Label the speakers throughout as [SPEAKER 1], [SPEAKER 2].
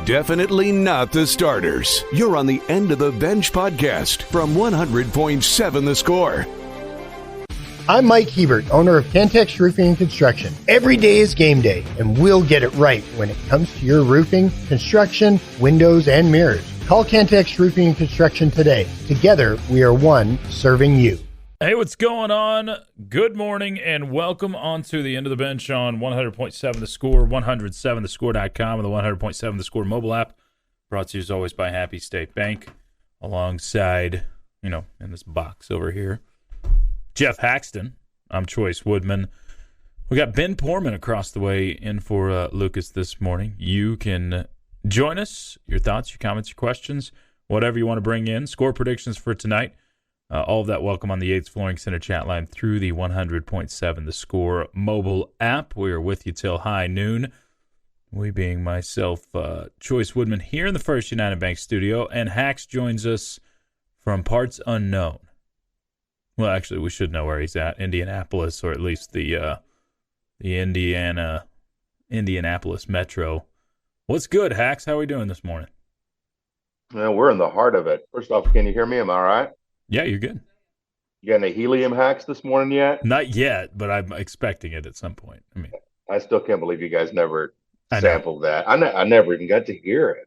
[SPEAKER 1] Definitely not the starters. You're on the End of the Bench podcast from 100.7 The Score.
[SPEAKER 2] I'm Mike Hebert, owner of Cantex Roofing and Construction. Every day is game day, and we'll get it right when it comes to your roofing, construction, windows, and mirrors. Call Cantex Roofing and Construction today. Together, we are one serving you.
[SPEAKER 3] Hey, what's going on? Good morning, and welcome onto the End of the Bench on 100.7 The Score, 107thescore.com, and the 100.7 The Score mobile app. Brought to you as always by Happy State Bank, alongside, in this box over here, Geoff Haxton. I'm Chois, Woodman. We got Ben Porman across the way in for Lucas this morning. You can join us, your thoughts, your comments, your questions, whatever you want to bring in. Score predictions for tonight. All of that welcome on the Yates Flooring Center chat line through the 100.7 The Score mobile app. We are with you till high noon. We being myself, Chois Woodman, here in the First United Bank studio, and Hax joins us from parts unknown. Well, actually, we should know where he's at, Indianapolis, or at least the Indianapolis metro. What's good, Hax? How are we doing this morning?
[SPEAKER 4] Well, we're in the heart of it. First off, can you hear me? Am I all right?
[SPEAKER 3] Yeah, you're good.
[SPEAKER 4] You got any helium hacks this morning yet?
[SPEAKER 3] Not yet, but I'm expecting it at some point.
[SPEAKER 4] I still can't believe you guys never sampled that. I never even got to hear it.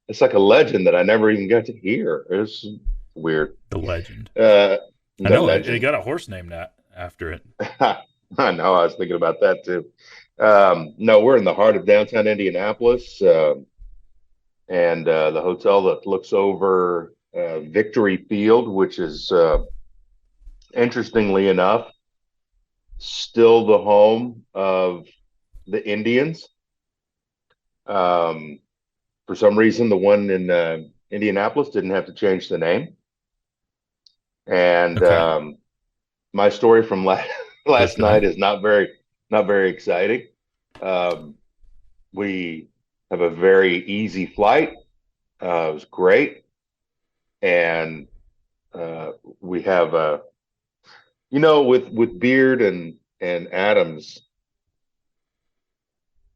[SPEAKER 4] It's like a legend that I never even got to hear. It's weird.
[SPEAKER 3] The legend.
[SPEAKER 4] I
[SPEAKER 3] know they got a horse named after it.
[SPEAKER 4] I know. I was thinking about that too. No, we're in the heart of downtown Indianapolis, and the hotel that looks over Victory Field, which is interestingly enough still the home of the Indians. For some reason, the one in Indianapolis didn't have to change the name. And
[SPEAKER 3] okay.
[SPEAKER 4] My story from last night is not very exciting. We have a very easy flight. It was great. And we have with Beard and Adams,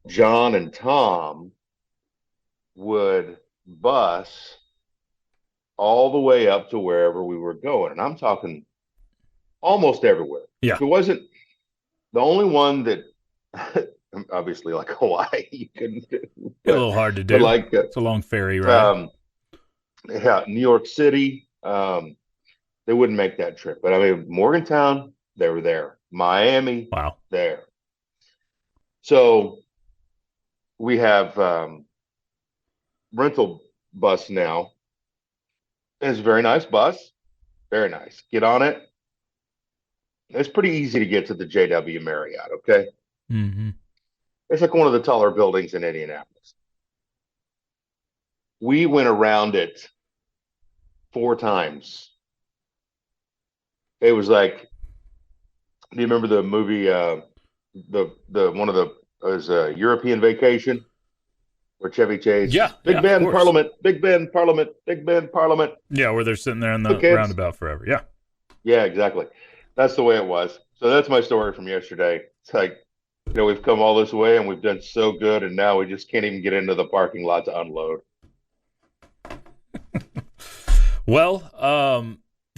[SPEAKER 4] John and Tom would bus all the way up to wherever we were going. And I'm talking almost everywhere.
[SPEAKER 3] Yeah.
[SPEAKER 4] If it wasn't the only one that obviously like Hawaii, you couldn't do.
[SPEAKER 3] A little hard to do. It's a long ferry, right?
[SPEAKER 4] Yeah, New York City, they wouldn't make that trip. But I mean, Morgantown, they were there. Miami,
[SPEAKER 3] wow,
[SPEAKER 4] there. So we have rental bus now. It's a very nice bus. Very nice. Get on it. It's pretty easy to get to the JW Marriott, okay?
[SPEAKER 3] Mm-hmm.
[SPEAKER 4] It's like one of the taller buildings in Indianapolis. We went around it 4 times. It was like, do you remember the movie, it was a European Vacation? Where Chevy Chase, Big Ben, Parliament, Big Ben, Parliament, Big Ben, Parliament.
[SPEAKER 3] Yeah, where they're sitting there in the roundabout forever. Yeah.
[SPEAKER 4] Yeah, exactly. That's the way it was. So that's my story from yesterday. It's like, we've come all this way and we've done so good, and now we just can't even get into the parking lot to unload.
[SPEAKER 3] Well,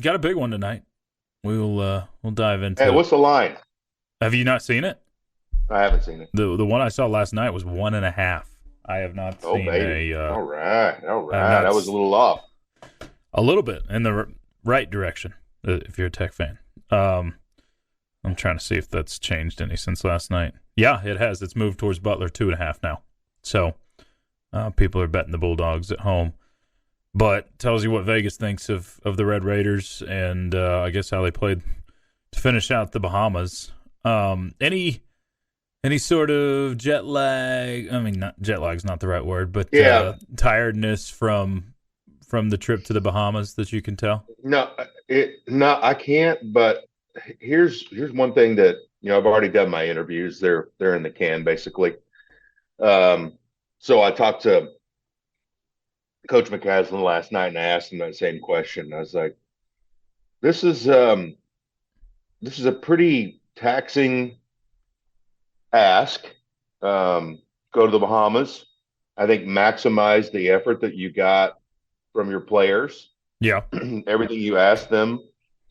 [SPEAKER 3] got a big one tonight. We'll dive into it.
[SPEAKER 4] Hey, what's the line?
[SPEAKER 3] Have you not seen it?
[SPEAKER 4] I haven't seen it.
[SPEAKER 3] The one I saw last night was 1.5. I have not seen
[SPEAKER 4] all right. That was a little off.
[SPEAKER 3] A little bit in the right direction, if you're a Tech fan. I'm trying to see if that's changed any since last night. Yeah, it has. It's moved towards Butler 2.5 now. So people are betting the Bulldogs at home. But tells you what Vegas thinks of the Red Raiders and I guess how they played to finish out the Bahamas. Any sort of jet lag? I mean, jet lag's not the right word, but tiredness from the trip to the Bahamas that you can tell?
[SPEAKER 4] No, I can't. But here's one thing that I've already done my interviews. They're in the can basically. So I talked to Coach McCaslin last night and I asked him that same question. I was like, "This is a pretty taxing ask. Go to the Bahamas. I think maximize the effort that you got from your players.
[SPEAKER 3] Yeah.
[SPEAKER 4] Everything you asked them,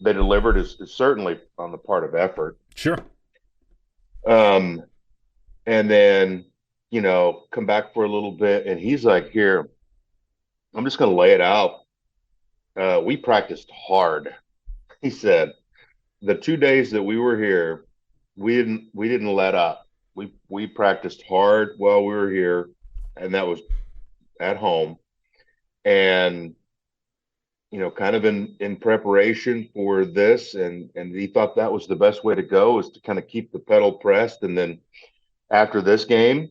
[SPEAKER 4] they delivered is certainly on the part of effort.
[SPEAKER 3] Sure.
[SPEAKER 4] And then, come back for a little bit. And he's like, here, I'm just going to lay it out. We practiced hard. He said, the 2 days that we were here, we didn't let up. We practiced hard while we were here, and that was at home. And kind of in preparation for this, and he thought that was the best way to go, is to kind of keep the pedal pressed, and then after this game,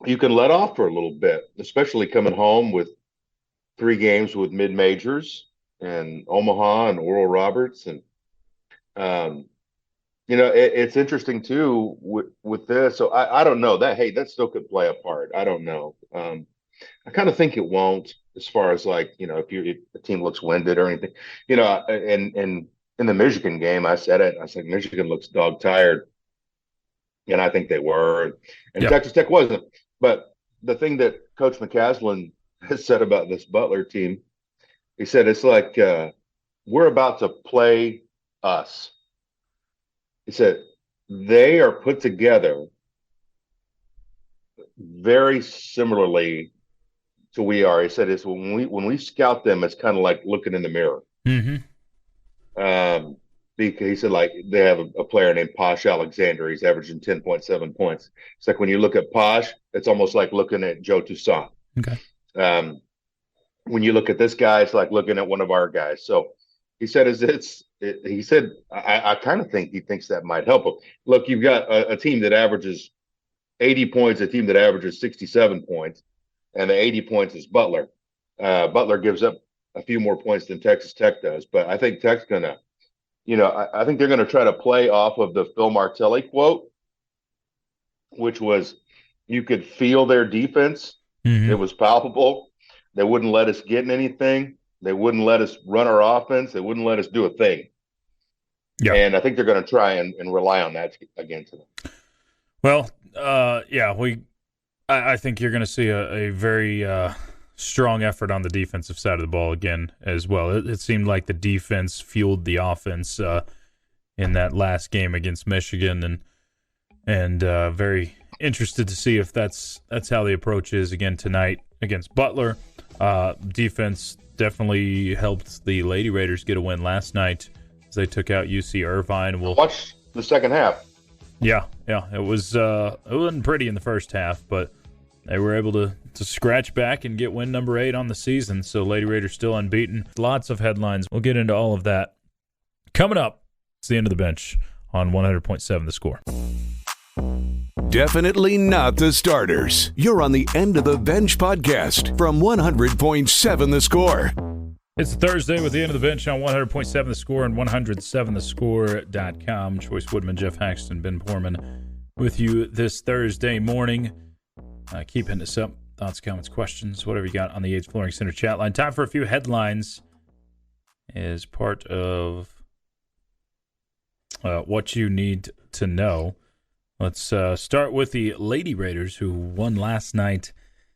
[SPEAKER 4] you can let off for a little bit, especially coming home with 3 games with mid majors and Omaha and Oral Roberts, and it's interesting too with this. So I don't know that. Hey, that still could play a part. I don't know. I kind of think it won't, as far as like, if the team looks winded or anything, and in the Michigan game, I said it. I said Michigan looks dog tired, and I think they were, and
[SPEAKER 3] Yep.
[SPEAKER 4] Texas Tech wasn't. But the thing that Coach McCaslin has said about this Butler team, he said it's like we're about to play us. He said they are put together very similarly to we are. He said it's when we scout them, it's kind of like looking in the mirror.
[SPEAKER 3] Mm-hmm.
[SPEAKER 4] Because he said, like, they have a player named Posh Alexander. He's averaging 10.7 points. It's like when you look at Posh, it's almost like looking at Joe Toussaint.
[SPEAKER 3] Okay.
[SPEAKER 4] When you look at this guy, it's like looking at one of our guys. So he said, he said, I kind of think he thinks that might help him. Look, you've got a team that averages 80 points, a team that averages 67 points, and the 80 points is Butler. Butler gives up a few more points than Texas Tech does, but I think Tech's going to, I think they're going to try to play off of the Phil Martelli quote, which was, you could feel their defense.
[SPEAKER 3] Mm-hmm.
[SPEAKER 4] It was palpable. They wouldn't let us get in anything. They wouldn't let us run our offense. They wouldn't let us do a thing.
[SPEAKER 3] Yeah.
[SPEAKER 4] And I think they're going to try and rely on that against them.
[SPEAKER 3] Well, I think you're going to see a very strong effort on the defensive side of the ball again as well. It seemed like the defense fueled the offense in that last game against Michigan, and very interested to see if that's how the approach is again tonight against Butler. Defense definitely helped the Lady Raiders get a win last night as they took out UC Irvine. We'll
[SPEAKER 4] watch the second half.
[SPEAKER 3] Yeah, it wasn't pretty in the first half, but they were able to scratch back and get win number 8 on the season. So Lady Raiders still unbeaten. Lots of headlines. We'll get into all of that coming up. It's the end of the bench on 100.7 The Score.
[SPEAKER 1] Definitely not the starters. You're on the End of the Bench podcast from 100.7 The Score.
[SPEAKER 3] It's Thursday with the End of the Bench on 100.7 The Score and 107thescore.com. Chois, Woodman, Geoff, Haxton, Ben Porman with you this Thursday morning. Keep hitting us up. Thoughts, comments, questions, whatever you got on the Yates Flooring Center chat line. Time for a few headlines as part of what you need to know. Let's start with the Lady Raiders, who won last night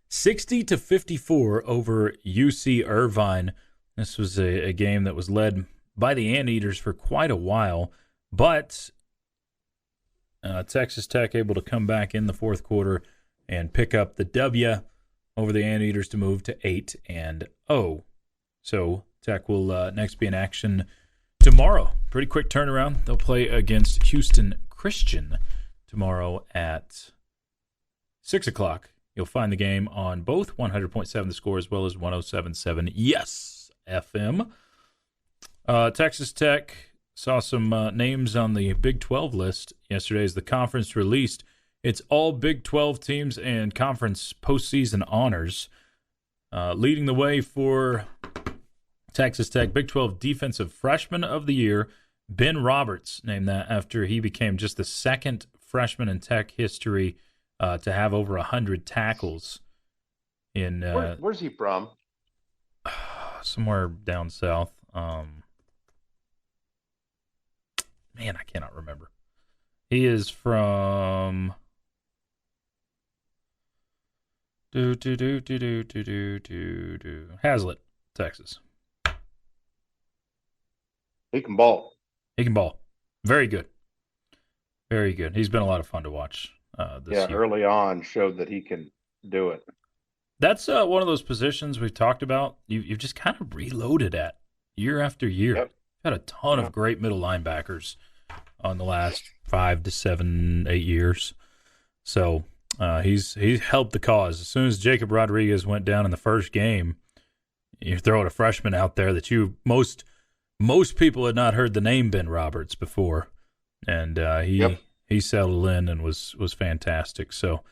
[SPEAKER 3] 60-54 over UC Irvine. This was a game that was led by the Anteaters for quite a while, but Texas Tech able to come back in the fourth quarter and pick up the W over the Anteaters to move to 8-0. So Tech will next be in action tomorrow. Pretty quick turnaround. They'll play against Houston Christian tomorrow at 6 o'clock. You'll find the game on both 100.7 The Score as well as 107.7 Yes FM. Texas Tech saw some names on the Big 12 list yesterday as the conference released. It's all Big 12 teams and conference postseason honors. Leading the way for Texas Tech, Big 12 Defensive Freshman of the Year, Ben Roberts, named that after he became just the second freshman in Tech history to have over 100 tackles.
[SPEAKER 4] Where's he from?
[SPEAKER 3] Somewhere down south. Man, I cannot remember. He is from... Hazlitt, Texas.
[SPEAKER 4] He can ball.
[SPEAKER 3] He can ball. Very good. Very good. He's been a lot of fun to watch this year.
[SPEAKER 4] Early on showed that he can do it.
[SPEAKER 3] That's one of those positions we've talked about. You've just kind of reloaded at year after year.
[SPEAKER 4] Yep.
[SPEAKER 3] Got a ton of great middle linebackers on the last 5 to 7, 8 years. So he's helped the cause. As soon as Jacob Rodriguez went down in the first game, you're throwing a freshman out there that most people had not heard the name Ben Roberts before, and he settled in and was fantastic. So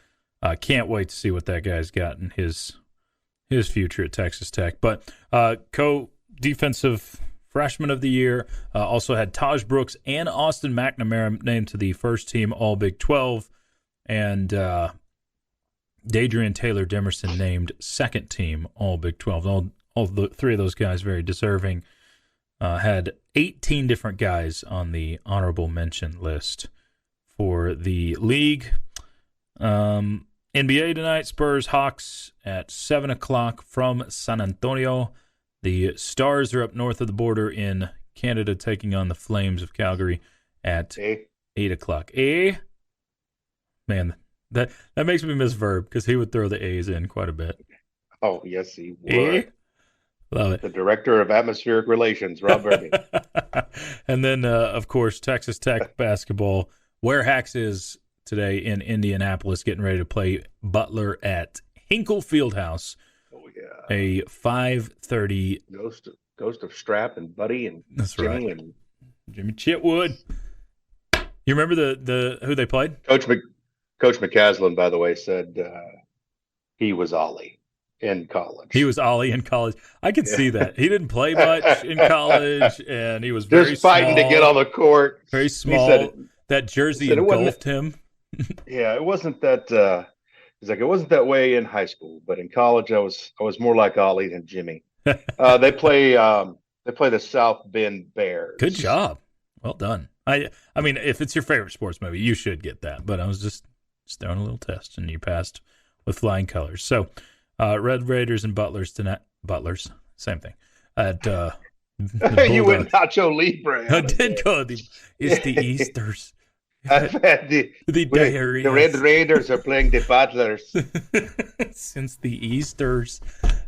[SPEAKER 3] can't wait to see what that guy's got in his future at Texas Tech. But co-defensive freshman of the year also had Tahj Brooks and Austin McNamara named to the first team All Big 12, and Dadrion Taylor-Demerson named second team All Big 12. All the three of those guys very deserving. Had 18 different guys on the honorable mention list for the league. NBA tonight, Spurs Hawks at 7 o'clock from San Antonio. The Stars are up north of the border in Canada, taking on the Flames of Calgary at 8 o'clock. Man, that makes me miss Verb because he would throw the A's in quite a bit.
[SPEAKER 4] Oh, yes, he would.
[SPEAKER 3] Love it.
[SPEAKER 4] The Director of Atmospheric Relations, Rob Verby.
[SPEAKER 3] And then, of course, Texas Tech basketball, where Hax is today in Indianapolis, getting ready to play Butler at Hinkle Fieldhouse.
[SPEAKER 4] Oh, yeah.
[SPEAKER 3] A 5:30.
[SPEAKER 4] Ghost of Strap and Buddy and Jimmy and
[SPEAKER 3] Jimmy Chitwood. You remember the who they played?
[SPEAKER 4] Coach McCaslin, by the way, said he was Ollie in college.
[SPEAKER 3] He was Ollie in college. I could see that. He didn't play much in college, and he was very
[SPEAKER 4] just fighting
[SPEAKER 3] small,
[SPEAKER 4] to get on the court.
[SPEAKER 3] Very small. That jersey engulfed him.
[SPEAKER 4] Yeah, it wasn't that. He's like, it wasn't that way in high school, but in college, I was more like Ollie than Jimmy. They play the South Bend Bears.
[SPEAKER 3] Good job. Well done. I mean, if it's your favorite sports movie, you should get that. But I was just throwing a little test, and you passed with flying colors. So, Red Raiders and Butlers tonight. Butlers, same thing. At
[SPEAKER 4] you went Nacho Libre.
[SPEAKER 3] I did go. It's the Easters.
[SPEAKER 4] The Red Raiders are playing the Butlers.
[SPEAKER 3] Since the Easters.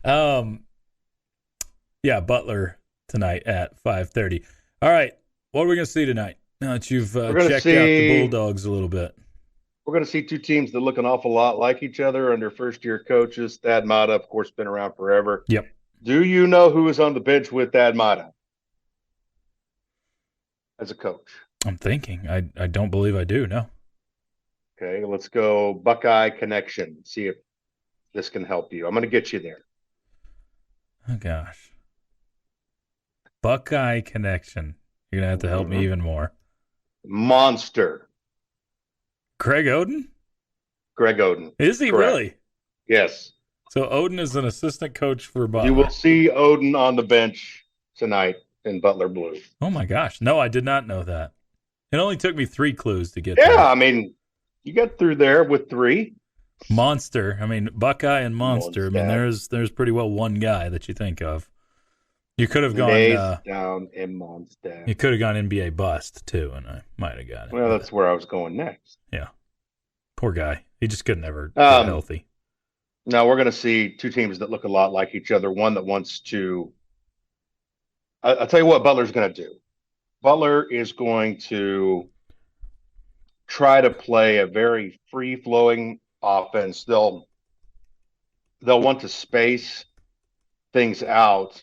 [SPEAKER 3] Yeah, Butler tonight at 5:30. All right, what are we going to see tonight? Now that you've checked out the Bulldogs a little bit.
[SPEAKER 4] We're going to see two teams that look an awful lot like each other under first-year coaches. Thad Matta, of course, been around forever.
[SPEAKER 3] Yep.
[SPEAKER 4] Do you know who is on the bench with Thad Matta as a coach?
[SPEAKER 3] I'm thinking. I don't believe I do, no.
[SPEAKER 4] Okay, let's go Buckeye Connection. See if this can help you. I'm going to get you there.
[SPEAKER 3] Oh, gosh. Buckeye Connection. You're going to have to help me even more.
[SPEAKER 4] Monster.
[SPEAKER 3] Greg Oden?
[SPEAKER 4] Greg Oden.
[SPEAKER 3] Is he
[SPEAKER 4] Correct.
[SPEAKER 3] really?
[SPEAKER 4] Yes.
[SPEAKER 3] So Oden is an assistant coach for Butler.
[SPEAKER 4] You will see Oden on the bench tonight in Butler Blue.
[SPEAKER 3] Oh, my gosh. No, I did not know that. It only took me 3 clues to get there.
[SPEAKER 4] Yeah, I mean, you got through there with 3.
[SPEAKER 3] Monster. I mean, Buckeye and Monster. I mean, there's pretty well one guy that you think of. You could have gone
[SPEAKER 4] down in Monster.
[SPEAKER 3] You could have gone NBA bust too, and I might have got it.
[SPEAKER 4] Well, that's where I was going next.
[SPEAKER 3] Yeah, poor guy. He just could never get healthy.
[SPEAKER 4] Now we're going to see two teams that look a lot like each other. One that wants to. I'll tell you what Butler's going to do. Butler is going to try to play a very free-flowing offense. They'll want to space things out.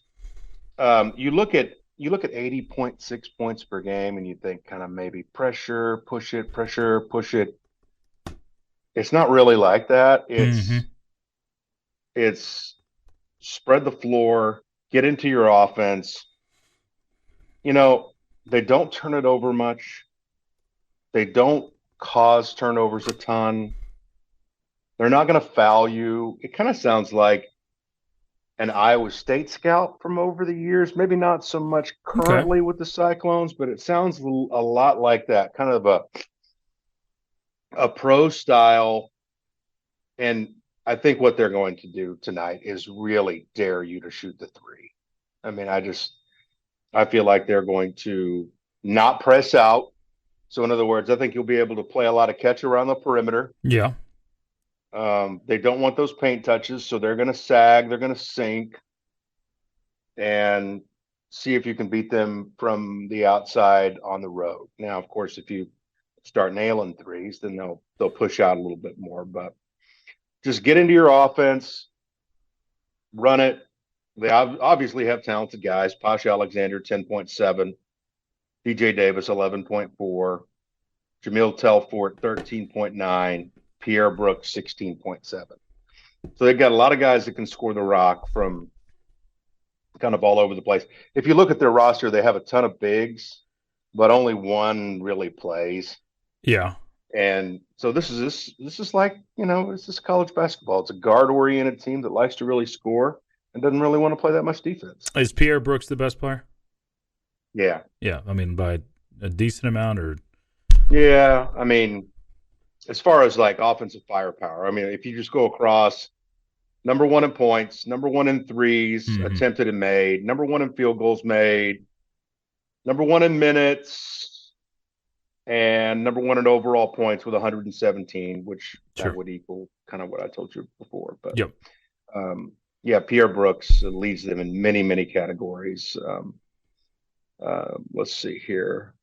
[SPEAKER 4] You look at 80.6 points per game, and you think kind of maybe pressure, push it. It's not really like that. It's spread the floor, get into your offense. You know, they don't turn it over much. They don't cause turnovers a ton. They're not going to foul you. It kind of sounds like an Iowa State scout from over the years. Maybe not so much currently with the Cyclones, but it sounds a lot like that. Kind of a pro style. And I think what they're going to do tonight is really dare you to shoot the three. I mean, I feel like they're going to not press out. So in other words, I think you'll be able to play a lot of catch around the perimeter.
[SPEAKER 3] Yeah.
[SPEAKER 4] They don't want those paint touches, so they're going to sag, they're going to sink, and see if you can beat them from the outside on the road. Now, of course, if you start nailing threes, then they'll push out a little bit more. But just get into your offense, run it. They obviously have talented guys. Posh Alexander, 10.7. DJ Davis, 11.4. Jamil Telfort, 13.9. Pierre Brooks, 16.7. So they've got a lot of guys that can score the rock from kind of all over the place. If you look at their roster, they have a ton of bigs, but only one really plays.
[SPEAKER 3] Yeah.
[SPEAKER 4] And so this is like, this is college basketball. It's a guard-oriented team that likes to really score and doesn't really want to play that much defense.
[SPEAKER 3] Is Pierre Brooks the best player?
[SPEAKER 4] Yeah.
[SPEAKER 3] Yeah. I mean, by a decent amount, or?
[SPEAKER 4] Yeah. I mean, as far as like offensive firepower, I mean, if you just go across, number one in points, number one in threes, attempted and made, number one in field goals made, number one in minutes, and number one in overall points with 117, which that would equal kind of what I told you before. But
[SPEAKER 3] yep.
[SPEAKER 4] Yeah, Pierre Brooks leads them in many, many categories. Let's see here.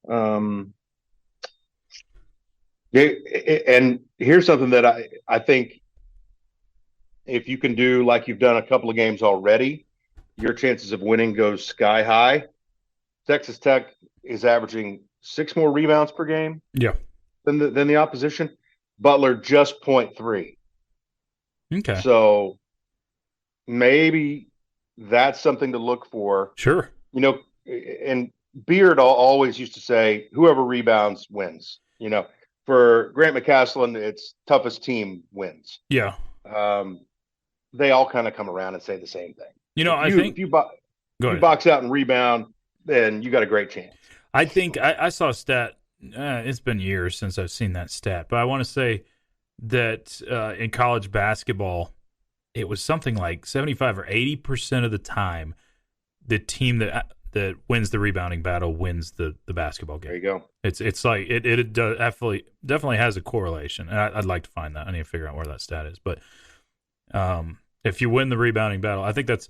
[SPEAKER 4] And here's something that I think if you can do like you've done a couple of games already, your chances of winning goes sky high. Texas Tech is averaging 6 more rebounds per game than the opposition. Butler just 0.3.
[SPEAKER 3] Okay.
[SPEAKER 4] So maybe that's something to look for.
[SPEAKER 3] Sure.
[SPEAKER 4] And Beard always used to say, whoever rebounds wins. For Grant McCaslin, it's toughest team wins.
[SPEAKER 3] Yeah.
[SPEAKER 4] They all kind of come around and say the same thing.
[SPEAKER 3] I think
[SPEAKER 4] if you box out and rebound, then you got a great chance.
[SPEAKER 3] I think I saw a stat. It's been years since I've seen that stat, but I want to say that in college basketball, it was something like 75 or 80% of the time, the team that wins the rebounding battle wins the basketball game.
[SPEAKER 4] There you go.
[SPEAKER 3] It's like it definitely has a correlation, and I'd like to find that. I need to figure out where that stat is, but if you win the rebounding battle, I think that's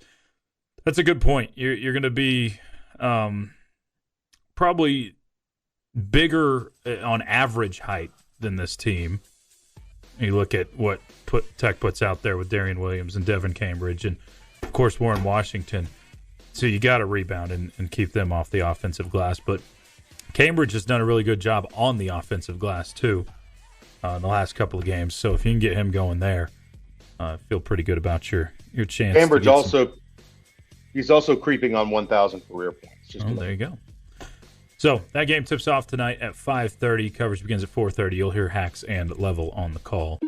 [SPEAKER 3] a good point. You're going to be probably bigger on average height than this team. You look at what Tech puts out there with Darian Williams and Devin Cambridge and, of course, Warren Washington. So you got to rebound and keep them off the offensive glass. But Cambridge has done a really good job on the offensive glass, too, in the last couple of games. So if you can get him going there, I feel pretty good about your chance.
[SPEAKER 4] Cambridge he's also creeping on 1,000 career points.
[SPEAKER 3] There you go. So that game tips off tonight at 5:30. Coverage begins at 4:30. You'll hear Hax and Level on the call.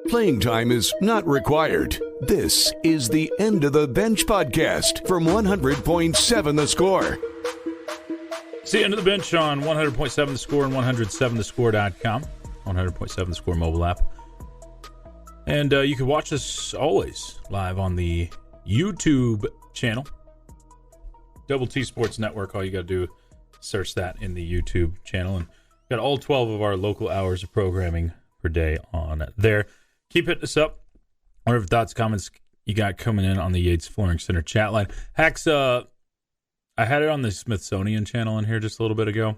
[SPEAKER 1] Playing time is not required. This is the End of the Bench podcast from 100.7 The Score.
[SPEAKER 3] See End of the Bench on 100.7 The Score and 107thescore.com, 100.7 The Score mobile app. And you can watch us always live on the YouTube channel. Double T Sports Network. All you got to do, search that in the YouTube channel. And got all 12 of our local hours of programming per day on there. Keep hitting us up. Whatever thoughts, comments you got coming in on the Yates Flooring Center chat line. Hax, I had it on the Smithsonian channel in here just a little bit ago.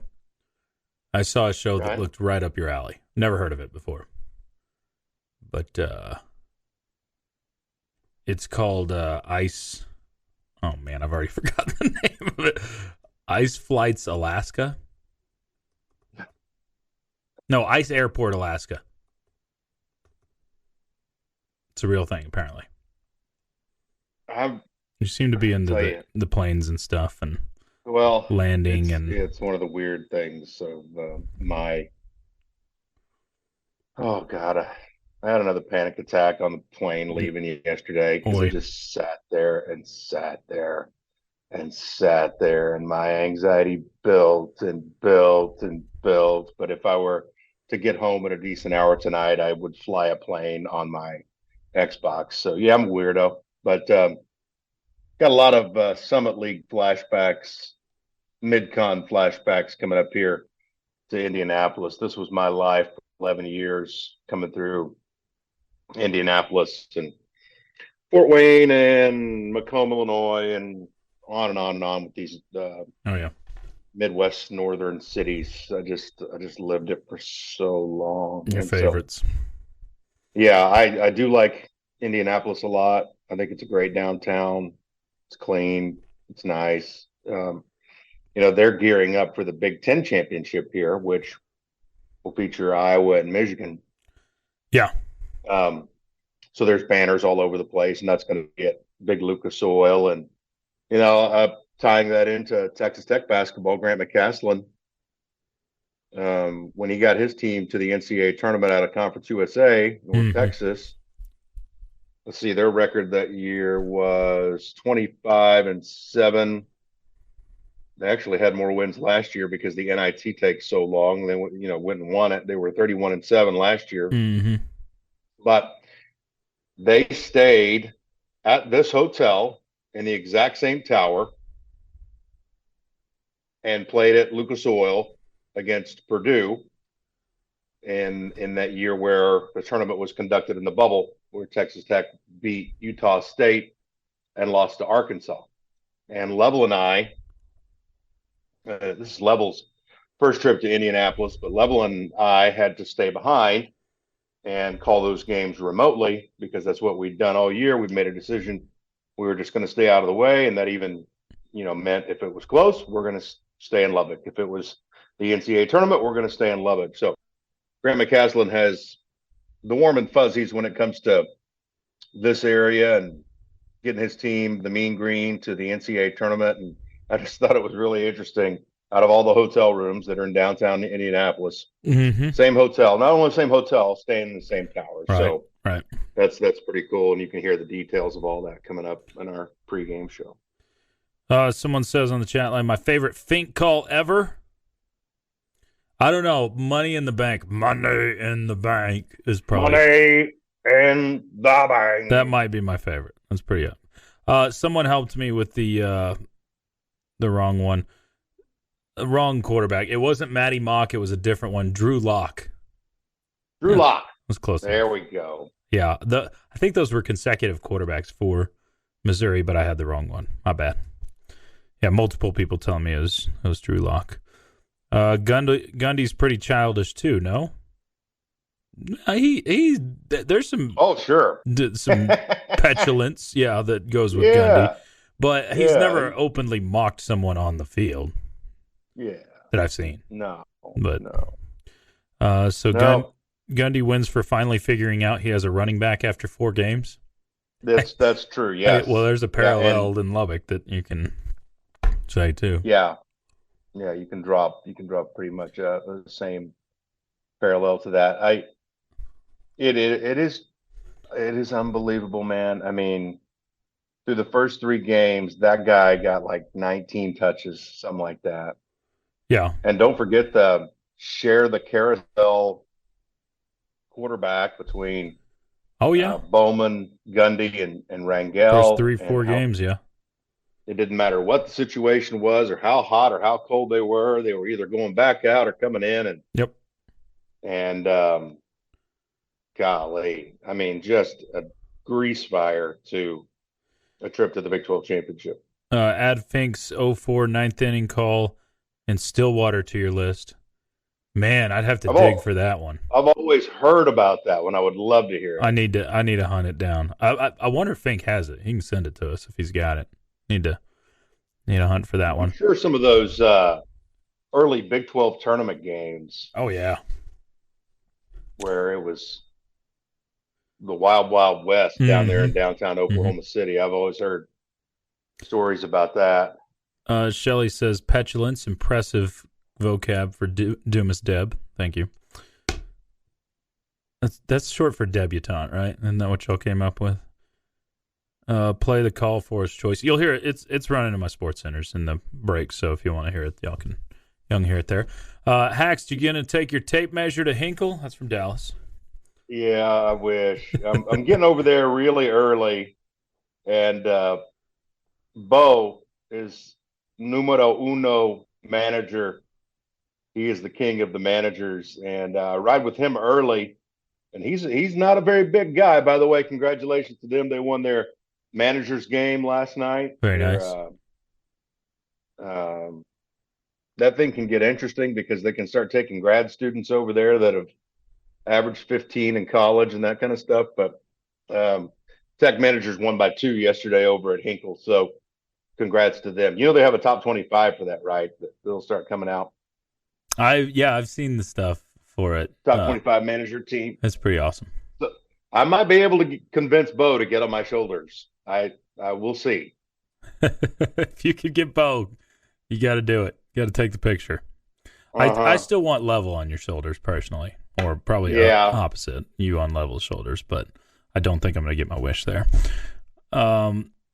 [SPEAKER 3] I saw a show that looked right up your alley. Never heard of it before. But it's called Ice... Oh, man, I've already forgotten the name of it. Ice Flights Alaska? No, Ice Airport Alaska. It's a real thing, apparently. You seem to be into the planes and stuff and landing.
[SPEAKER 4] It's one of the weird things of my... Oh, God, I had another panic attack on the plane leaving yesterday because I just sat there, and my anxiety built and built and built. But if I were to get home at a decent hour tonight, I would fly a plane on my Xbox. So yeah, I'm a weirdo, but got a lot of Summit League flashbacks, mid-con flashbacks coming up here to Indianapolis. This was my life for 11 years coming through Indianapolis and Fort Wayne and Macomb, Illinois, and on and on and on with these Midwest northern cities. I just lived it for so long.
[SPEAKER 3] Your
[SPEAKER 4] and
[SPEAKER 3] favorites.
[SPEAKER 4] So, yeah, I do like Indianapolis a lot. I think it's a great downtown. It's clean. It's nice. They're gearing up for the Big Ten championship here, which will feature Iowa and Michigan.
[SPEAKER 3] Yeah.
[SPEAKER 4] So there's banners all over the place, and that's going to get big Lucas Oil. And, tying that into Texas Tech basketball, Grant McCasland, when he got his team to the NCAA tournament out of Conference USA, North Texas, let's see, their record that year was 25-7. They actually had more wins last year because the NIT takes so long. They went and won it. They were 31-7 last year. But they stayed at this hotel in the exact same tower and played at Lucas Oil against Purdue in that year where the tournament was conducted in the bubble, where Texas Tech beat Utah State and lost to Arkansas. And Level and I, this is Level's first trip to Indianapolis, but Level and I had to stay behind and call those games remotely because that's what we'd done all year. We've made a decision. We were just going to stay out of the way. And that even, meant if it was close, we're going to stay in Lubbock. If it was the NCAA tournament, we're going to stay in Lubbock. So Grant McCasland has the warm and fuzzies when it comes to this area and getting his team, the Mean Green, to the NCAA tournament. And I just thought it was really interesting. Out of all the hotel rooms that are in downtown Indianapolis, same hotel, not only the same hotel, staying in the same tower. So that's pretty cool. And you can hear the details of all that coming up in our pregame show.
[SPEAKER 3] Someone says on the chat line, my favorite Fink call ever. I don't know. Money in the bank. Money in the bank is probably.
[SPEAKER 4] Money in the bank.
[SPEAKER 3] That might be my favorite. That's pretty up. Someone helped me with the wrong one. Wrong quarterback. It wasn't Matty Mock. It was a different one. Drew Lock.
[SPEAKER 4] Drew Lock.
[SPEAKER 3] It was close.
[SPEAKER 4] There we go.
[SPEAKER 3] Yeah. I think those were consecutive quarterbacks for Missouri, but I had the wrong one. My bad. Yeah, multiple people telling me it was Drew Lock. Gundy's pretty childish too, no? There's some
[SPEAKER 4] sure
[SPEAKER 3] some petulance, that goes with Gundy, but he's never openly mocked someone on the field.
[SPEAKER 4] Yeah,
[SPEAKER 3] that I've seen.
[SPEAKER 4] No.
[SPEAKER 3] Gundy wins for finally figuring out he has a running back after 4 games.
[SPEAKER 4] That's true. Yes.
[SPEAKER 3] Well, there's a parallel in Lubbock that you can say too.
[SPEAKER 4] Yeah. You can drop pretty much the same parallel to that. It is unbelievable, man. I mean, through the first 3 games, that guy got like 19 touches, something like that.
[SPEAKER 3] Yeah.
[SPEAKER 4] And don't forget the share the carousel quarterback between Bowman, Gundy, and Rangel.
[SPEAKER 3] First 3-4 games, yeah.
[SPEAKER 4] It didn't matter what the situation was or how hot or how cold they were. They were either going back out or coming in. And golly, I mean, just a grease fire to a trip to the Big 12 championship.
[SPEAKER 3] Add Fink's 0-4 ninth inning call in Stillwater to your list. Man, I'd have to dig for that one.
[SPEAKER 4] I've always heard about that one. I would love to hear it.
[SPEAKER 3] I need to hunt it down. I wonder if Fink has it. He can send it to us if he's got it. Need to hunt for that one.
[SPEAKER 4] I'm sure some of those early Big 12 tournament games.
[SPEAKER 3] Oh yeah,
[SPEAKER 4] where it was the wild, wild west down there in downtown Oklahoma City. I've always heard stories about that.
[SPEAKER 3] Shelley says petulance, impressive vocab for Dumas Deb. Thank you. That's short for debutante, right? Isn't that what y'all came up with? Play the call for us, Choice. You'll hear it. It's running in my sports centers in the break, so if you want to hear it, y'all can Young hear it there. Hax, you going to take your tape measure to Hinkle? That's from Dallas.
[SPEAKER 4] Yeah, I wish. I'm getting over there really early, and Bo is numero uno manager. He is the king of the managers, and ride with him early. And he's not a very big guy, by the way. Congratulations to them. They won their managers game last night.
[SPEAKER 3] Very nice.
[SPEAKER 4] That thing can get interesting because they can start taking grad students over there that have averaged 15 in college and that kind of stuff. But Tech managers won by 2 yesterday over at Hinkle. So congrats to them. They have a top 25 for that, right? They'll start coming out.
[SPEAKER 3] I've seen the stuff for it.
[SPEAKER 4] Top 25 manager team.
[SPEAKER 3] That's pretty awesome.
[SPEAKER 4] So I might be able to convince Bo to get on my shoulders. I will see.
[SPEAKER 3] If you could get Bo, you got to do it. You got to take the picture. I still want Level on your shoulders personally, or probably opposite, you on Level's shoulders, but I don't think I'm going to get my wish there.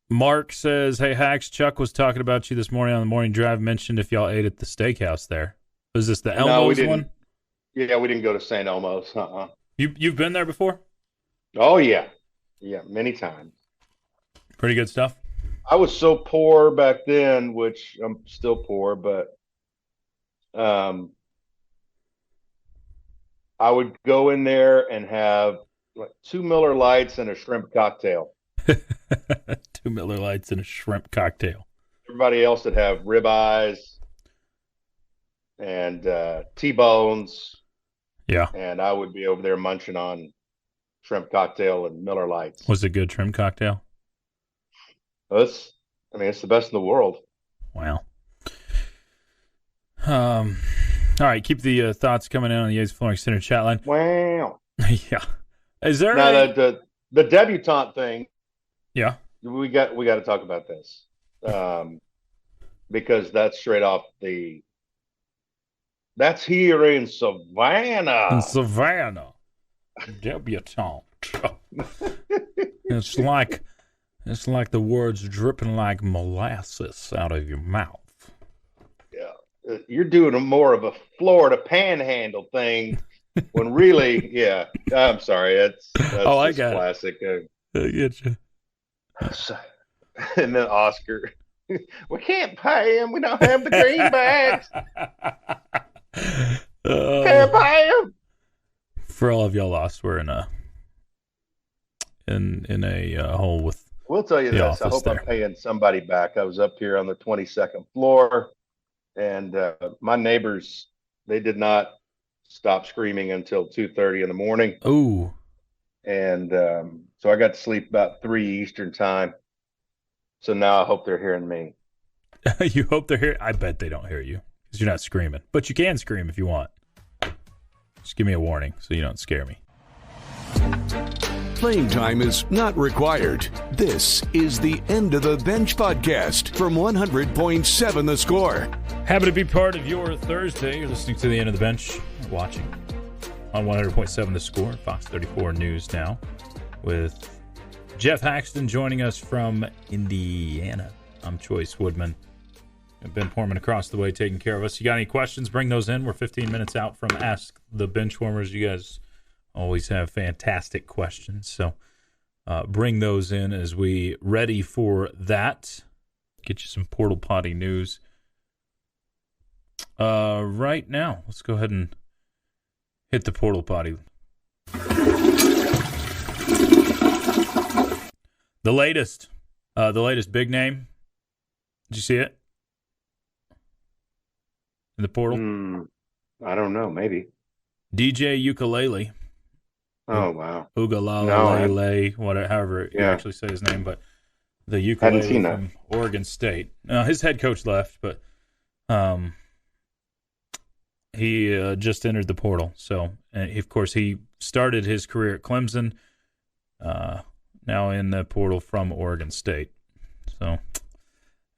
[SPEAKER 3] Mark says, hey, Hax, Chuck was talking about you this morning on the morning drive, mentioned if y'all ate at the steakhouse there. Was this the Elmo's one?
[SPEAKER 4] Yeah, we didn't go to St. Elmo's.
[SPEAKER 3] You've been there before?
[SPEAKER 4] Oh, yeah. Yeah, many times.
[SPEAKER 3] Pretty good stuff?
[SPEAKER 4] I was so poor back then, which I'm still poor, but I would go in there and have like 2 Miller Lights and a shrimp cocktail.
[SPEAKER 3] 2 Miller Lights and a shrimp cocktail.
[SPEAKER 4] Everybody else would have ribeyes and T-bones.
[SPEAKER 3] Yeah.
[SPEAKER 4] And I would be over there munching on shrimp cocktail and Miller Lights.
[SPEAKER 3] Was it a good shrimp cocktail?
[SPEAKER 4] It's the best in the world.
[SPEAKER 3] Wow. All right, keep the thoughts coming in on the Yates Flooring Center chat line.
[SPEAKER 4] Wow.
[SPEAKER 3] Yeah. Is there
[SPEAKER 4] the debutante thing?
[SPEAKER 3] Yeah.
[SPEAKER 4] We got to talk about this. Because that's straight off that's here in Savannah.
[SPEAKER 3] In Savannah. Debutante. It's like the words dripping like molasses out of your mouth.
[SPEAKER 4] Yeah. You're doing more of a Florida panhandle thing when really, yeah. I'm sorry. That's
[SPEAKER 3] I got
[SPEAKER 4] classic.
[SPEAKER 3] I get you.
[SPEAKER 4] And then Oscar. We can't pay him. We don't have the greenbacks. Can't pay him.
[SPEAKER 3] For all of y'all lost, we're in a hole with.
[SPEAKER 4] We'll tell you this. I hope I'm paying somebody back. I was up here on the 22nd floor, and my neighbors, they did not stop screaming until 2:30 in the morning.
[SPEAKER 3] Ooh.
[SPEAKER 4] And so I got to sleep about 3 Eastern time. So now I hope they're hearing me.
[SPEAKER 3] You hope they're hearing? I bet they don't hear you because you're not screaming. But you can scream if you want. Just give me a warning so you don't scare me.
[SPEAKER 1] Playing time is not required. This is the End of the Bench podcast from 100.7 The Score.
[SPEAKER 3] Happy to be part of your Thursday. You're listening to the End of the Bench, watching on 100.7 The Score, Fox 34 News now, with Geoff Haxton joining us from Indiana. I'm Chois Woodman. Ben Portman across the way taking care of us. You got any questions? Bring those in. We're 15 minutes out from Ask The Benchwarmers. You guys always have fantastic questions, so bring those in as we ready for that. Get you some Portal Potty news right now. Let's go ahead and hit the Portal Potty. The latest big name. Did you see it in the portal?
[SPEAKER 4] I don't know. Maybe
[SPEAKER 3] DJ Ukulele.
[SPEAKER 4] Oh wow.
[SPEAKER 3] Ugalele, whatever, however you actually say his name, but the ukulele from Oregon State. His head coach left, but he just entered the portal. So, of course, he started his career at Clemson. Now in the portal from Oregon State. So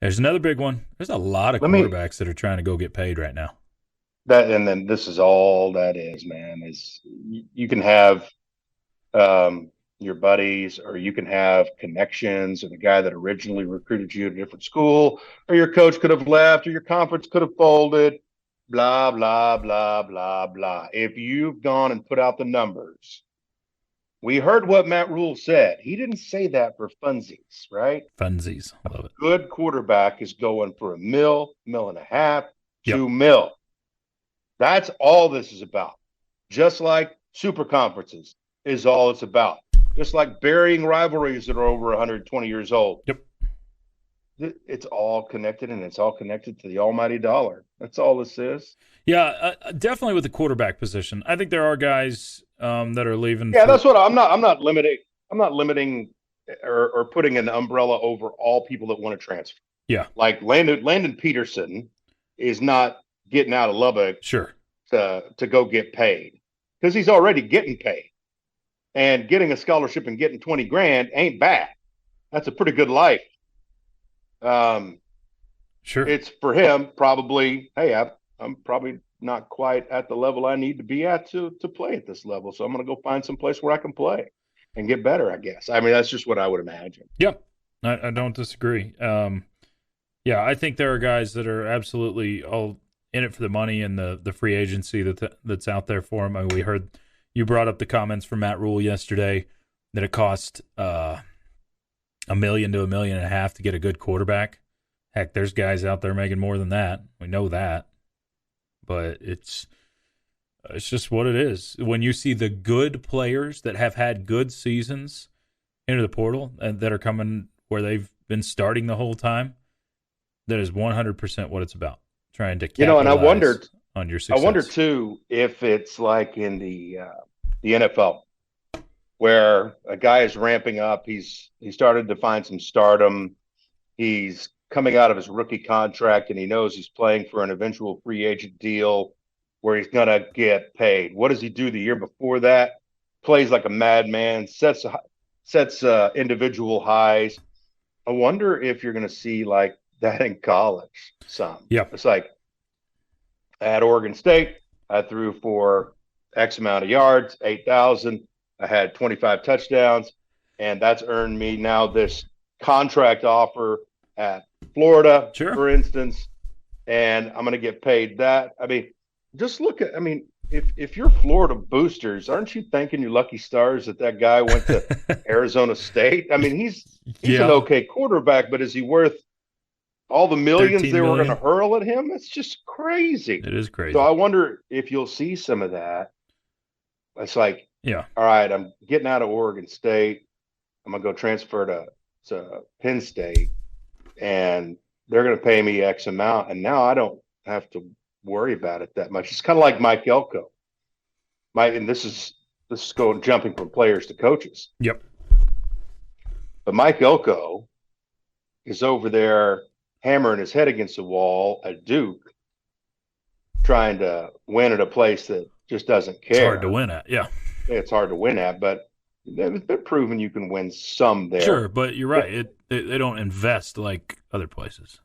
[SPEAKER 3] there's another big one. There's a lot of quarterbacks that are trying to go get paid right now.
[SPEAKER 4] And then this is all that is, man. Is you can have your buddies, or you can have connections, or the guy that originally recruited you at a different school, or your coach could have left, or your conference could have folded. blah, blah, blah, blah, blah. If you've gone and put out the numbers, we heard what Matt Rule said. He didn't say that for funsies, right?
[SPEAKER 3] Funsies. I love it.
[SPEAKER 4] Good quarterback is going for $1.5 million,
[SPEAKER 3] Yep.
[SPEAKER 4] $2 million. That's all this is about. Just like super conferences is all it's about. Just like burying rivalries that are over 120 years old.
[SPEAKER 3] Yep.
[SPEAKER 4] It's all connected, and it's all connected to the almighty dollar. That's all this is.
[SPEAKER 3] Yeah, definitely with the quarterback position. I think there are guys that are leaving.
[SPEAKER 4] Yeah, that's what I'm not limiting. I'm not limiting or putting an umbrella over all people that want to transfer.
[SPEAKER 3] Yeah,
[SPEAKER 4] like Landon Peterson is not getting out of Lubbock
[SPEAKER 3] sure
[SPEAKER 4] to go get paid because he's already getting paid, and getting a scholarship and getting $20,000 ain't bad. That's a pretty good life.
[SPEAKER 3] Sure.
[SPEAKER 4] It's for him probably. Hey, I'm probably not quite at the level I need to be at to play at this level, so I'm going to go find some place where I can play and get better. I guess. I mean, that's just what I would imagine.
[SPEAKER 3] Yep, I don't disagree. Yeah, I think there are guys that are absolutely all in it for the money and the free agency that's out there for them. I mean, we heard you brought up the comments from Matt Rule yesterday that it cost $1 million to $1.5 million to get a good quarterback. Heck, there's guys out there making more than that. We know that, but it's just what it is. When you see the good players that have had good seasons into the portal and that are coming where they've been starting the whole time, that is 100% what it's about. Trying to capitalize
[SPEAKER 4] and I wondered
[SPEAKER 3] on your success.
[SPEAKER 4] I wonder too if it's like in the NFL where a guy is ramping up. He started to find some stardom. He's coming out of his rookie contract, and he knows he's playing for an eventual free agent deal where he's going to get paid. What does he do the year before that? Plays like a madman, sets individual highs. I wonder if you're going to see like that in college some.
[SPEAKER 3] Yeah.
[SPEAKER 4] It's like at Oregon State, I threw for X amount of yards, 8,000. I had 25 touchdowns, and that's earned me now this contract offer at Florida,
[SPEAKER 3] sure,
[SPEAKER 4] for instance, and I'm going to get paid that. I mean, just look at, I mean, if you're Florida boosters, aren't you thanking your lucky stars that guy went to Arizona State? I mean, he's an okay quarterback, but is he worth all the millions they were going to hurl at him? It's just crazy.
[SPEAKER 3] It is crazy.
[SPEAKER 4] So I wonder if you'll see some of that. It's like,
[SPEAKER 3] yeah,
[SPEAKER 4] all right, I'm getting out of Oregon State. I'm going to go transfer to Penn State, and they're going to pay me X amount. And now I don't have to worry about it that much. It's kind of like Mike Elko. And this is jumping from players to coaches.
[SPEAKER 3] Yep.
[SPEAKER 4] But Mike Elko is over there hammering his head against the wall at Duke, trying to win at a place that just doesn't care.
[SPEAKER 3] It's hard to win at, yeah.
[SPEAKER 4] It's hard to win at, but it's been proven you can win some there.
[SPEAKER 3] Sure, but you're right. They don't invest like other places.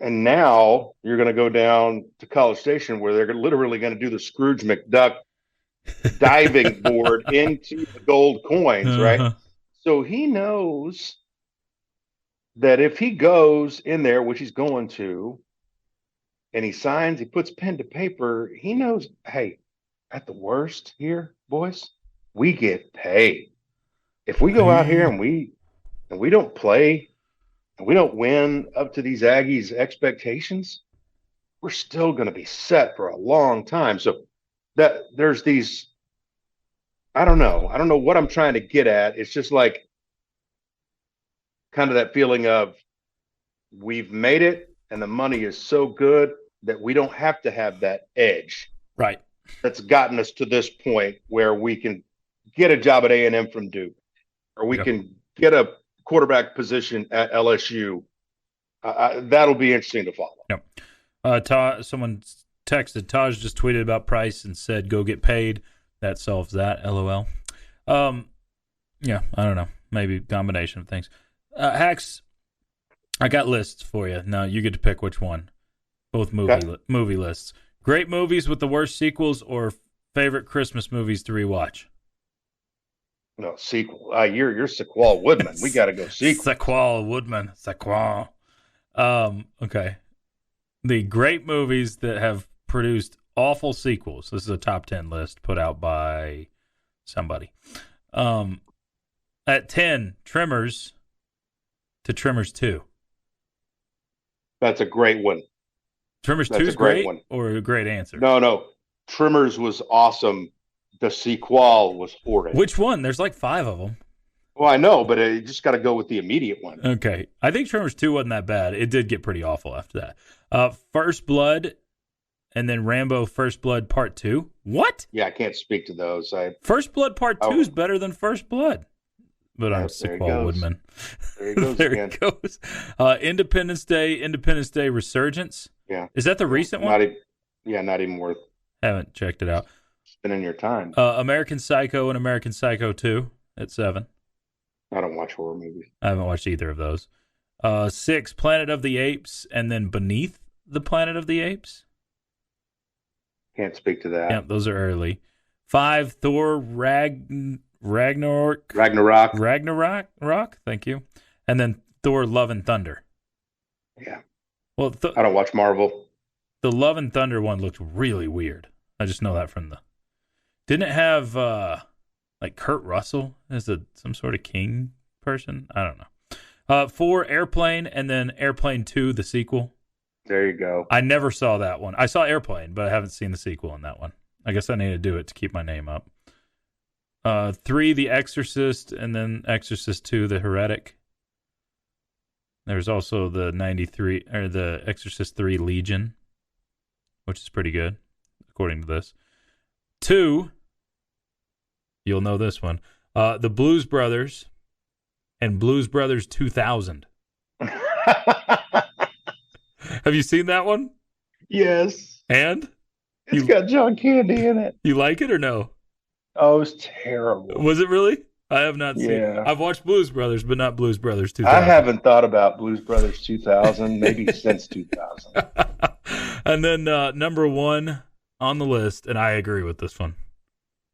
[SPEAKER 4] And now you're going to go down to College Station where they're literally going to do the Scrooge McDuck diving board into the gold coins, right? So he knows that if he goes in there, which he's going to, and he signs, he puts pen to paper, he knows, hey, at the worst here, boys, we get paid. If we go out here and we don't play and we don't win up to these Aggies' expectations, we're still going to be set for a long time. So that there's these, I don't know what I'm trying to get at. It's just like kind of that feeling of we've made it and the money is so good that we don't have to have that edge.
[SPEAKER 3] Right.
[SPEAKER 4] That's gotten us to this point where we can get a job at A&M from Duke, or we can get a quarterback position at LSU. That'll be interesting to follow.
[SPEAKER 3] Yep. Someone texted, Tahj just tweeted about Price and said, go get paid. That solves that, LOL. Yeah, I don't know. Maybe a combination of things. Hax, I got lists for you. Now you get to pick which one. Both movie lists. Great movies with the worst sequels or favorite Christmas movies to rewatch?
[SPEAKER 4] No, sequel. You're Sequel Woodman. We got to go sequel.
[SPEAKER 3] Sequel Woodman. Sequel. Okay. The great movies that have produced awful sequels. This is a top 10 list put out by somebody. At 10, Tremors to Tremors 2.
[SPEAKER 4] That's a great one.
[SPEAKER 3] Tremors
[SPEAKER 4] That's
[SPEAKER 3] 2
[SPEAKER 4] a
[SPEAKER 3] is
[SPEAKER 4] great
[SPEAKER 3] great
[SPEAKER 4] one.
[SPEAKER 3] or a great answer?
[SPEAKER 4] No. Tremors was awesome. The sequel was horrid.
[SPEAKER 3] Which one? There's like 5 of them.
[SPEAKER 4] Well, I know, but you just got to go with the immediate one.
[SPEAKER 3] Okay. I think Tremors 2 wasn't that bad. It did get pretty awful after that. First Blood and then Rambo First Blood Part 2. What?
[SPEAKER 4] Yeah, I can't speak to those.
[SPEAKER 3] First Blood Part 2 is better than First Blood. But I'm Sequel Woodman.
[SPEAKER 4] There he goes
[SPEAKER 3] there
[SPEAKER 4] again.
[SPEAKER 3] it goes. Independence Day Resurgence.
[SPEAKER 4] Yeah.
[SPEAKER 3] Is that the recent one?
[SPEAKER 4] Not even worth
[SPEAKER 3] Haven't checked it out.
[SPEAKER 4] spending your time.
[SPEAKER 3] American Psycho and American Psycho 2 at 7.
[SPEAKER 4] I don't watch horror movies.
[SPEAKER 3] I haven't watched either of those. 6, Planet of the Apes, and then Beneath the Planet of the Apes.
[SPEAKER 4] Can't speak to that.
[SPEAKER 3] Yeah, those are early. 5, Thor Ragnarok. Thank you. And then Thor Love and Thunder.
[SPEAKER 4] Yeah.
[SPEAKER 3] Well,
[SPEAKER 4] I don't watch Marvel.
[SPEAKER 3] The Love and Thunder one looked really weird. I just know that from the... Didn't it have like Kurt Russell as some sort of king person? I don't know. 4, Airplane, and then Airplane 2, the sequel.
[SPEAKER 4] There you go.
[SPEAKER 3] I never saw that one. I saw Airplane, but I haven't seen the sequel on that one. I guess I need to do it to keep my name up. 3, The Exorcist, and then Exorcist 2, The Heretic. There's also the 93 or the Exorcist 3 Legion, which is pretty good, according to this. 2, you'll know this one. The Blues Brothers and Blues Brothers 2000. Have you seen that one?
[SPEAKER 4] Yes.
[SPEAKER 3] And?
[SPEAKER 4] It's got John Candy in it.
[SPEAKER 3] You like it or no?
[SPEAKER 4] Oh, it was terrible.
[SPEAKER 3] Was it really? I have not seen it.
[SPEAKER 4] Yeah.
[SPEAKER 3] I've watched Blues Brothers, but not Blues Brothers 2000.
[SPEAKER 4] I haven't thought about Blues Brothers 2000 maybe since 2000.
[SPEAKER 3] And then number 1 on the list, and I agree with this one.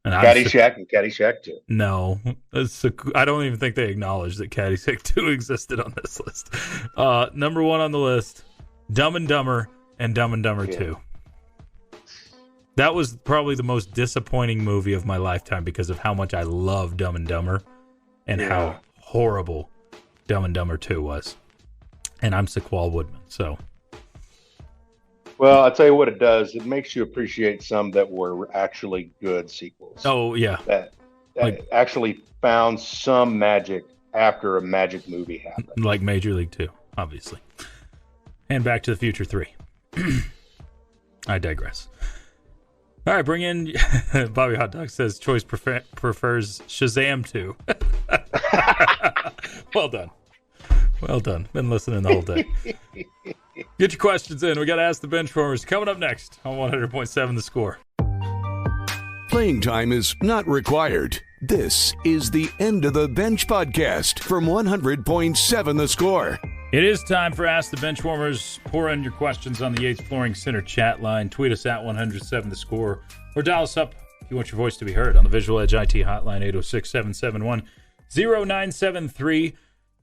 [SPEAKER 3] And
[SPEAKER 4] Caddyshack and Caddyshack 2.
[SPEAKER 3] No. I don't even think they acknowledge that Caddyshack 2 existed on this list. Number 1 on the list, Dumb and Dumber and Dumb and Dumber 2. That was probably the most disappointing movie of my lifetime because of how much I love Dumb and Dumber and how horrible Dumb and Dumber 2 was. And I'm Sequel Woodman, so.
[SPEAKER 4] Well, I'll tell you what it does. It makes you appreciate some that were actually good sequels.
[SPEAKER 3] Oh, yeah.
[SPEAKER 4] That actually found some magic after a magic movie happened.
[SPEAKER 3] Like Major League 2, obviously. And Back to the Future 3. I digress. All right, bring in Bobby Hot Dog says Choice prefers Shazam 2. Well done. Well done. Been listening the whole day. Get your questions in. We got to Ask the Benchwarmers coming up next on 100.7 The Score.
[SPEAKER 1] Playing time is not required. This is the End of the Bench podcast from 100.7 The Score.
[SPEAKER 3] It is time for Ask the Benchwarmers. Pour in your questions on the Yates Flooring Center chat line. Tweet us at 107 The Score. Or dial us up if you want your voice to be heard on the Visual Edge IT hotline, 806-771-0973.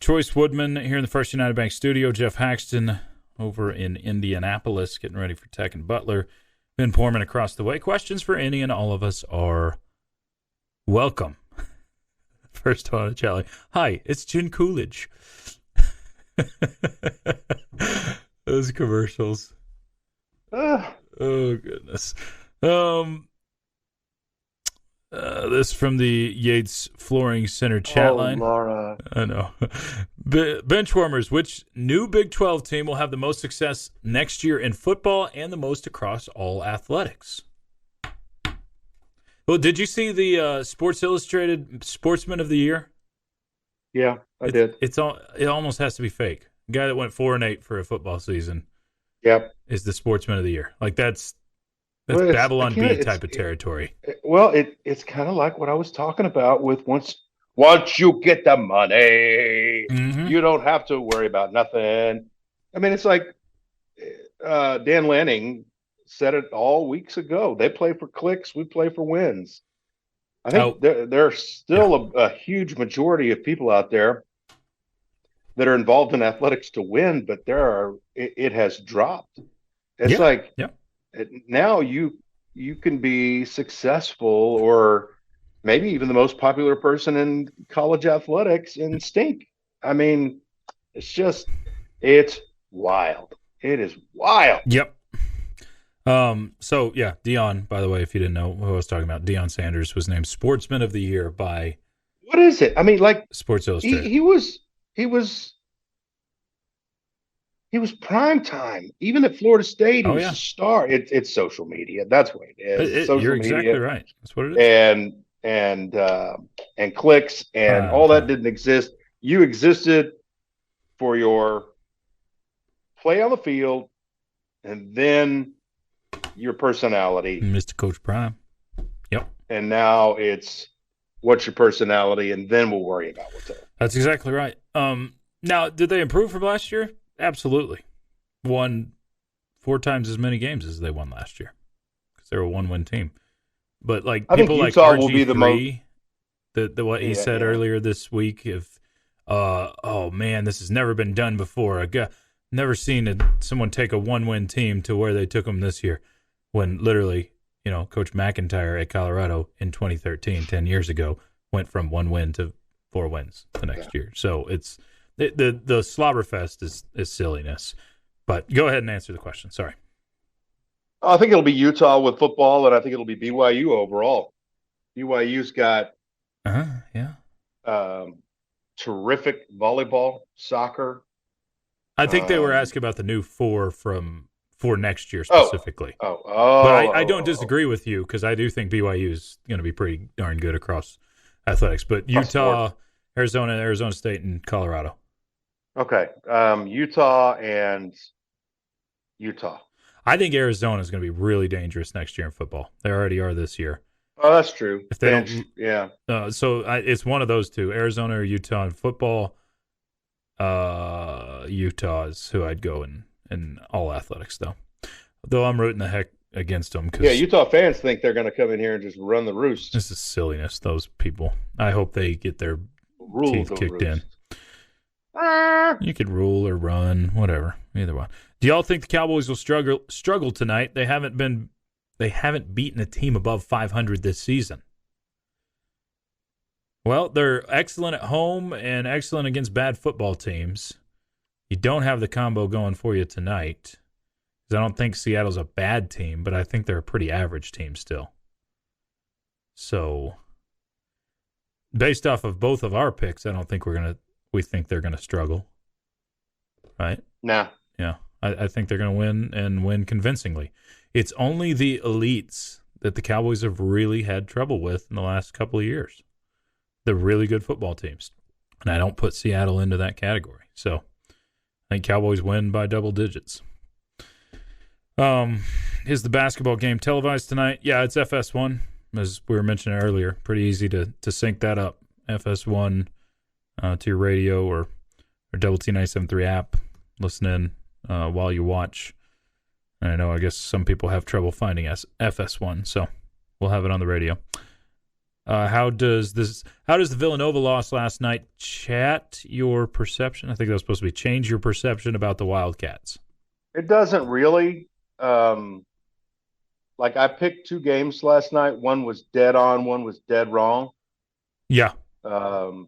[SPEAKER 3] Choice Woodman here in the First United Bank studio. Geoff Haxton over in Indianapolis getting ready for Tech and Butler. Ben Porman across the way. Questions for any and all of us are welcome. First one on the chat line. Hi, it's Jen Coolidge. Those commercials. Oh goodness. This from the Yates Flooring Center chat line.
[SPEAKER 4] Laura.
[SPEAKER 3] I know. Benchwarmers, which new Big 12 team will have the most success next year in football and the most across all athletics? Well, did you see the Sports Illustrated Sportsman of the Year?
[SPEAKER 4] Yeah, I did.
[SPEAKER 3] It almost has to be fake. The guy that went 4-8 for a football season.
[SPEAKER 4] Yep.
[SPEAKER 3] Is the Sportsman of the Year. Like that's
[SPEAKER 4] Well,
[SPEAKER 3] Babylon Bee type of territory.
[SPEAKER 4] It's kind of like what I was talking about with once you get the money, you don't have to worry about nothing. I mean, it's like Dan Lanning said it all weeks ago. They play for clicks. We play for wins. I think there's still a huge majority of people out there that are involved in athletics to win, but it has dropped. It's now you can be successful, or maybe even the most popular person in college athletics, and stink. I mean, it's wild. It is wild.
[SPEAKER 3] Yep. So yeah, Deion, by the way, if you didn't know who I was talking about, Deion Sanders was named Sportsman of the Year by
[SPEAKER 4] What is it? I mean, like
[SPEAKER 3] Sports Illustrated.
[SPEAKER 4] he was prime time. Even at Florida State, he was a star. It's social media. That's what it is. Social
[SPEAKER 3] you're
[SPEAKER 4] media.
[SPEAKER 3] Exactly right. That's what it is.
[SPEAKER 4] And clicks and all that didn't exist. You existed for your play on the field, and then your personality.
[SPEAKER 3] Mr. Coach Prime. Yep.
[SPEAKER 4] And now it's what's your personality, and then we'll worry about what's up.
[SPEAKER 3] That's exactly right. Now, did they improve from last year? Absolutely. Won 4 times as many games as they won last year because they're a 1-win team. But like
[SPEAKER 4] I
[SPEAKER 3] people
[SPEAKER 4] think
[SPEAKER 3] like
[SPEAKER 4] Utah
[SPEAKER 3] RG3,
[SPEAKER 4] will be the most.
[SPEAKER 3] What he said earlier this week, if oh man, this has never been done before. I never seen someone take a 1-win team to where they took them this year. When literally, Coach McIntyre at Colorado in 2013, 10 years ago, went from 1 win to 4 wins the next year. So it's the slobberfest is silliness. But go ahead and answer the question. Sorry.
[SPEAKER 4] I think it'll be Utah with football, and I think it'll be BYU overall. BYU's got terrific volleyball, soccer.
[SPEAKER 3] I think they were asking about the new 4 for next year specifically.
[SPEAKER 4] But
[SPEAKER 3] I don't disagree with you because I do think BYU is going to be pretty darn good across athletics. But Utah, Arizona State, and Colorado.
[SPEAKER 4] Okay. Utah and Utah.
[SPEAKER 3] I think Arizona is going to be really dangerous next year in football. They already are this year.
[SPEAKER 4] Oh, that's true.
[SPEAKER 3] If they don't, so it's one of those two: Arizona or Utah in football. Utah is who I'd go in all athletics, though I'm rooting the heck against them.
[SPEAKER 4] Utah fans think they're going to come in here and just run the roost.
[SPEAKER 3] This is silliness. Those people. I hope they get their teeth kicked in. You could rule or run, whatever. Either one. Do y'all think the Cowboys will struggle tonight? They haven't beaten a team above 500 this season. Well, they're excellent at home and excellent against bad football teams. You don't have the combo going for you tonight. Because I don't think Seattle's a bad team, but I think they're a pretty average team still. So, based off of both of our picks, I don't think we think they're gonna struggle. Right?
[SPEAKER 4] Nah.
[SPEAKER 3] Yeah. I think they're gonna win and win convincingly. It's only the elites that the Cowboys have really had trouble with in the last couple of years. The really good football teams. And I don't put Seattle into that category. So I think Cowboys win by double digits. Is the basketball game televised tonight? Yeah, it's FS1, as we were mentioning earlier. Pretty easy to sync that up. FS1 to your radio or Double T 97.3 app. Listen in while you watch. And I guess some people have trouble finding FS1, so we'll have it on the radio. How does the Villanova loss last night chat your perception? I think that was supposed to be change your perception about the Wildcats.
[SPEAKER 4] It doesn't really. Like I picked 2 games last night. One was dead on, one was dead wrong.
[SPEAKER 3] Yeah.
[SPEAKER 4] I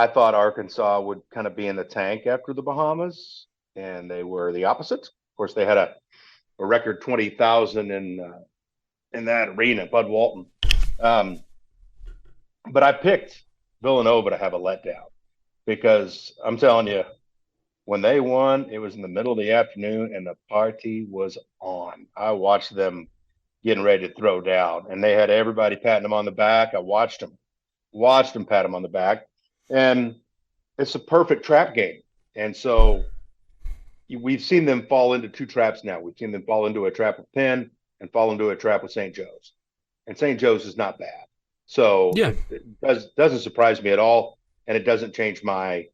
[SPEAKER 4] thought Arkansas would kind of be in the tank after the Bahamas, and they were the opposite. Of course, they had a record 20,000 in that arena, Bud Walton. But I picked Villanova to have a letdown because I'm telling you, when they won, it was in the middle of the afternoon and the party was on. I watched them getting ready to throw down, and they had everybody patting them on the back. I watched them pat them on the back, and it's a perfect trap game. And so we've seen them fall into 2 traps now. We've seen them fall into a trap with Penn and fall into a trap with St. Joe's. And St. Joe's is not bad. So it doesn't surprise me at all, and it doesn't change my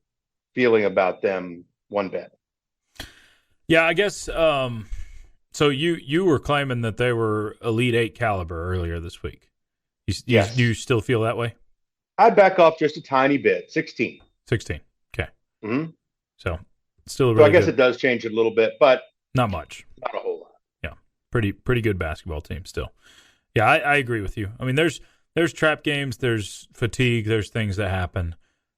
[SPEAKER 4] feeling about them one bit.
[SPEAKER 3] Yeah, I guess so you were claiming that they were Elite 8 caliber earlier this week. You still feel that way?
[SPEAKER 4] I'd back off just a tiny bit. 16.
[SPEAKER 3] 16. Okay.
[SPEAKER 4] Mm-hmm.
[SPEAKER 3] So still really
[SPEAKER 4] I guess
[SPEAKER 3] good.
[SPEAKER 4] it does change it a little bit, but
[SPEAKER 3] not much.
[SPEAKER 4] Not a whole lot.
[SPEAKER 3] Yeah. Pretty good basketball team still. Yeah, I agree with you. I mean, there's trap games, there's fatigue, there's things that happen.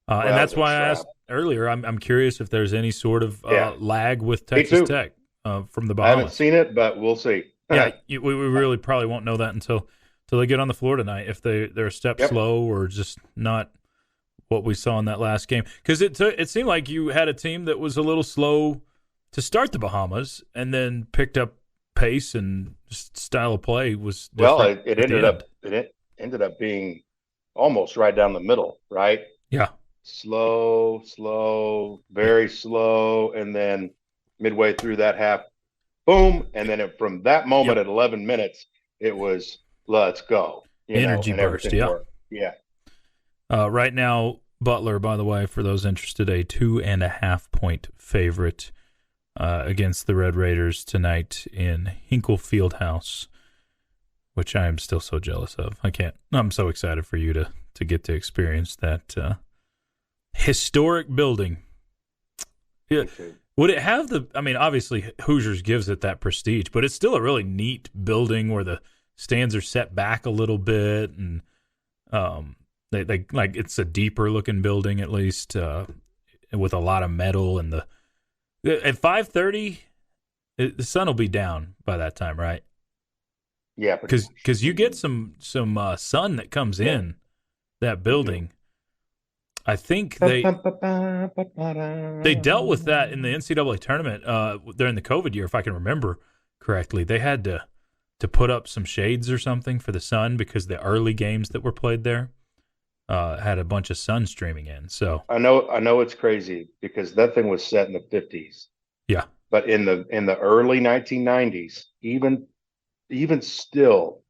[SPEAKER 3] And that's why I asked earlier, I'm curious if there's any sort of lag with Texas Tech from the Bahamas.
[SPEAKER 4] I haven't seen it, but we'll see.
[SPEAKER 3] Yeah, we really probably won't know that until they get on the floor tonight, if they're a step slow or just not what we saw in that last game. Because it seemed like you had a team that was a little slow to start the Bahamas and then picked up pace and just style of play was different.
[SPEAKER 4] Well, it ended up being almost right down the middle, right?
[SPEAKER 3] Yeah.
[SPEAKER 4] Slow, very slow, and then midway through that half, boom, and then from that moment at 11 minutes, it was let's go.
[SPEAKER 3] Energy burst,
[SPEAKER 4] yeah.
[SPEAKER 3] Right now, Butler, by the way, for those interested, a 2.5 point favorite against the Red Raiders tonight in Hinkle Fieldhouse, which I am still so jealous of. I'm so excited for you to get to experience that historic building. Yeah. Would it have obviously Hoosiers gives it that prestige, but it's still a really neat building where the stands are set back a little bit, and they like it's a deeper looking building at least, with a lot of metal. And at 5:30, the sun will be down by that time, right?
[SPEAKER 4] Yeah,
[SPEAKER 3] because you get some sun that comes in that building. I think they dealt with that in the NCAA tournament during the COVID year, if I can remember correctly. They had to put up some shades or something for the sun because the early games that were played there had a bunch of sun streaming in. So
[SPEAKER 4] I know it's crazy because that thing was set in the 50s.
[SPEAKER 3] Yeah,
[SPEAKER 4] but in the early 1990s, even still,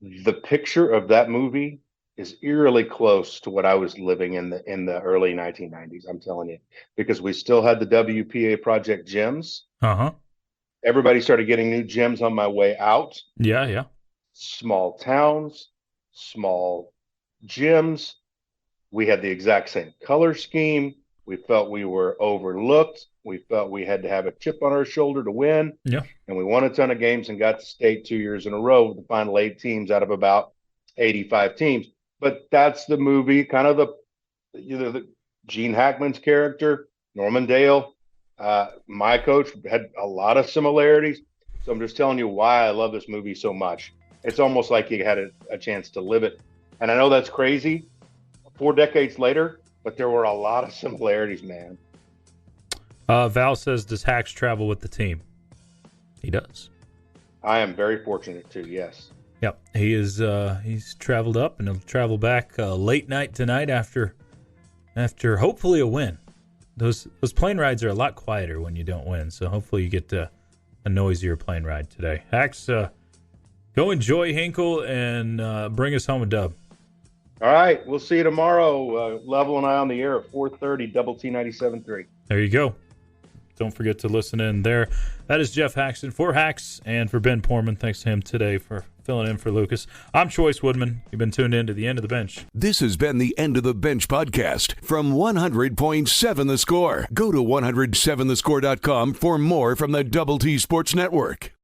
[SPEAKER 4] the picture of that movie is eerily close to what I was living in the early 1990s. I'm telling you, because we still had the WPA Project gyms. Everybody started getting new gyms on my way out.
[SPEAKER 3] Yeah.
[SPEAKER 4] Small towns, small gyms. We had the exact same color scheme. We felt we were overlooked. We felt we had to have a chip on our shoulder to win.
[SPEAKER 3] Yeah.
[SPEAKER 4] And we won a ton of games and got to state 2 years in a row with the final 8 teams out of about 85 teams. But that's the movie, kind of the Gene Hackman's character, Norman Dale. My coach had a lot of similarities. So I'm just telling you why I love this movie so much. It's almost like you had a chance to live it. And I know that's crazy 4 decades later, but there were a lot of similarities, man.
[SPEAKER 3] Val says, does Hax travel with the team? He does.
[SPEAKER 4] I am very fortunate too, yes.
[SPEAKER 3] Yep, he is. He's traveled up, and he'll travel back late night tonight after hopefully a win. Those plane rides are a lot quieter when you don't win, so hopefully you get a noisier plane ride today. Hax, go enjoy Hinkle and bring us home a dub.
[SPEAKER 4] All right, we'll see you tomorrow. Level and I on the air at 4:30, Double T 97.3.
[SPEAKER 3] There you go. Don't forget to listen in there. That is Geoff Haxton for Hax and for Ben Poorman. Thanks to him today for filling in for Lucas. I'm Chois Woodman. You've been tuned in to the End of the Bench.
[SPEAKER 1] This has been the End of the Bench podcast from 100.7 The Score. Go to 107thescore.com for more from the Double T Sports Network.